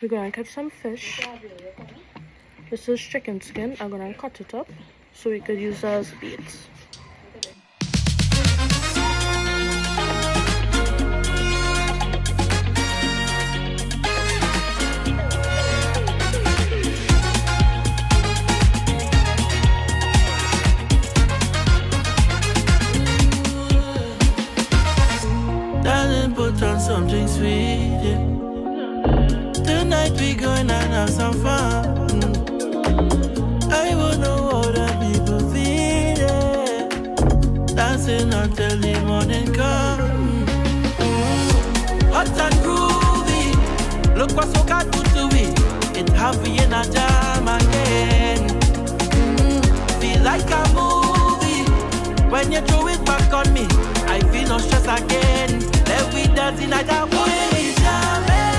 We're going to catch some fish. This is chicken skin. I'm going to cut it up so we could use as beads. Darling, put on something sweet, yeah. Tonight we going and have some fun. I would know what the people feel, yeah. Dancing until the morning come. Hot and groovy. Look what so God put to it. It's happy in a jam again. Feel like a movie. When you throw it back on me, I feel no stress again. Let we dance in a way.